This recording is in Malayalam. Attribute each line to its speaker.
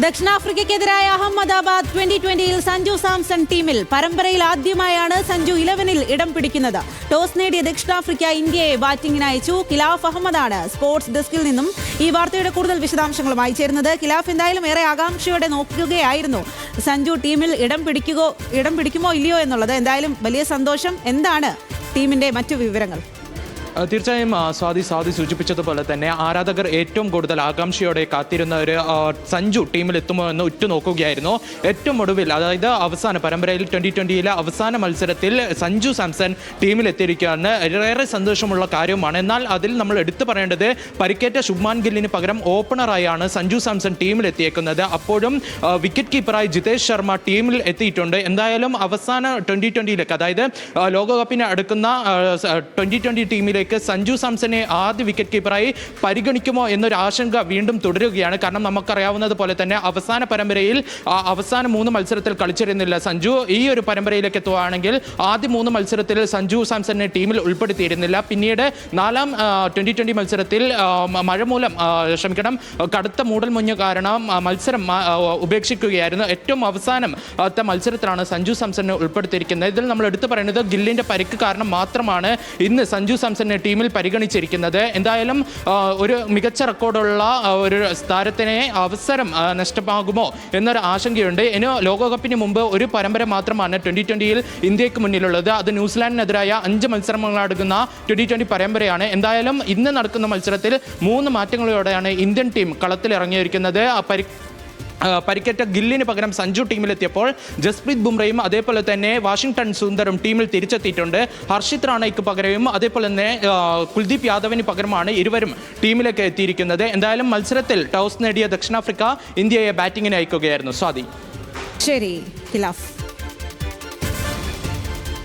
Speaker 1: ദക്ഷിണാഫ്രിക്കയ്ക്കെതിരായ അഹമ്മദാബാദ് 2020-ൽ സഞ്ജു സാംസൺ ടീമിൽ പരമ്പരയിൽ ആദ്യമായാണ് സഞ്ജു 11-ൽ ഇടം പിടിക്കുന്നത്. ടോസ് നേടിയ ദക്ഷിണാഫ്രിക്ക ഇന്ത്യയെ ബാറ്റിംഗിന് അയച്ചു. ഖിലാഫ് അഹമ്മദാണ് സ്പോർട്സ് ഡെസ്കിൽ നിന്നും ഈ വാർത്തയുടെ കൂടുതൽ വിശദാംശങ്ങളുമായി ചേരുന്നത്. ഖിലാഫ്, എന്തായാലും ഏറെ ആകാംക്ഷയോടെ നോക്കുകയായിരുന്നു സഞ്ജു ടീമിൽ ഇടം പിടിക്കുമോ ഇല്ലയോ എന്നുള്ളത്. എന്തായാലും വലിയ സന്തോഷം. എന്താണ് ടീമിന്റെ മറ്റു വിവരങ്ങൾ?
Speaker 2: തീർച്ചയായും സ്വാതി സൂചിപ്പിച്ചതുപോലെ തന്നെ ആരാധകർ ഏറ്റവും കൂടുതൽ ആകാംക്ഷയോടെ കാത്തിരുന്ന ഒരു സഞ്ജു ടീമിൽ എത്തുമോ എന്ന് ഉറ്റുനോക്കുകയായിരുന്നു. ഏറ്റവും ഒടുവിൽ, അതായത് അവസാന പരമ്പരയിൽ 2020-ലെ അവസാന മത്സരത്തിൽ സഞ്ജു സാംസൺ ടീമിലെത്തിയിരിക്കുകയാണ്. ഏറെ സന്തോഷമുള്ള കാര്യമാണ്. എന്നാൽ അതിൽ നമ്മൾ എടുത്തു പറയേണ്ടത് പരിക്കേറ്റ ശുഭ്മാൻ ഗില്ലിന് പകരം ഓപ്പണറായാണ് സഞ്ജു സാംസൺ ടീമിലെത്തിയേക്കുന്നത്. അപ്പോഴും വിക്കറ്റ് കീപ്പറായി ജിതേഷ് ശർമ്മ ടീമിൽ എത്തിയിട്ടുണ്ട്. എന്തായാലും അവസാന 2020-ലേക്ക്, അതായത് ലോകകപ്പിന് അടുക്കുന്ന 2020 ടീമിലേക്ക് സഞ്ജു സാംസനെ ആദ്യ വിക്കറ്റ് കീപ്പറായി പരിഗണിക്കുമോ എന്നൊരു ആശങ്ക വീണ്ടും തുടരുകയാണ്. കാരണം നമുക്കറിയാവുന്നത് പോലെ തന്നെ അവസാന പരമ്പരയിൽ അവസാന 3 മത്സരത്തിൽ കളിച്ചിരുന്നില്ല സഞ്ജു. ഈ ഒരു പരമ്പരയിലേക്ക് എത്തുകയാണെങ്കിൽ ആദ്യ 3 മത്സരത്തിൽ സഞ്ജു സാംസനെ ടീമിൽ ഉൾപ്പെടുത്തിയിരുന്നില്ല. പിന്നീട് 4ാം 2020 മത്സരത്തിൽ കടുത്ത മൂടൽമഞ്ഞ് കാരണം മത്സരം ഉപേക്ഷിക്കുകയായിരുന്നു. ഏറ്റവും അവസാനത്തെ മത്സരത്തിലാണ് സഞ്ജു സാംസനെ ഉൾപ്പെടുത്തിയിരിക്കുന്നത്. ഇതിൽ നമ്മൾ എടുത്തു പറയുന്നത് ഗില്ലിന്റെ പരിക്ക് കാരണം മാത്രമാണ് ഇന്ന് സഞ്ജു സാംസനെ ടീമിൽ പരിഗണിച്ചിരിക്കുന്നത്. എന്തായാലും ഒരു മികച്ച റെക്കോർഡുള്ള ഒരു താരത്തിനെ അവസരം നഷ്ടമാകുമോ എന്നൊരു ആശങ്കയുണ്ട്. ഇനി ലോകകപ്പിന് മുമ്പ് ഒരു പരമ്പര മാത്രമാണ് 2020-ൽ ഇന്ത്യക്ക് മുന്നിലുള്ളത്. അത് ന്യൂസിലാൻഡിനെതിരായ 5 മത്സരങ്ങളടങ്ങുന്ന 2020 പരമ്പരയാണ്. എന്തായാലും ഇന്ന് നടക്കുന്ന മത്സരത്തിൽ 3 മാറ്റങ്ങളോടെയാണ് ഇന്ത്യൻ ടീം കളത്തിലിറങ്ങിയിരിക്കുന്നത്. പരിക്കേറ്റ ഗില്ലിന് പകരം സഞ്ജു ടീമിലെത്തിയപ്പോൾ ജസ്പ്രീത് ബുംറയും അതേപോലെ തന്നെ വാഷിംഗ്ടൺ സുന്ദറും ടീമിൽ തിരിച്ചെത്തിയിട്ടുണ്ട്. ഹർഷിത് റാണയ്ക്ക് പകരവും അതേപോലെ തന്നെ കുൽദീപ് യാദവിന് പകരമാണ് ഇരുവരും ടീമിലേക്ക് എത്തിയിരിക്കുന്നത്. എന്തായാലും മത്സരത്തിൽ ടോസ് നേടിയ ദക്ഷിണാഫ്രിക്ക ഇന്ത്യയെ ബാറ്റിങ്ങിന് അയക്കുകയായിരുന്നു. സ്വാതി.
Speaker 1: ശരി ഖിലാഫ്.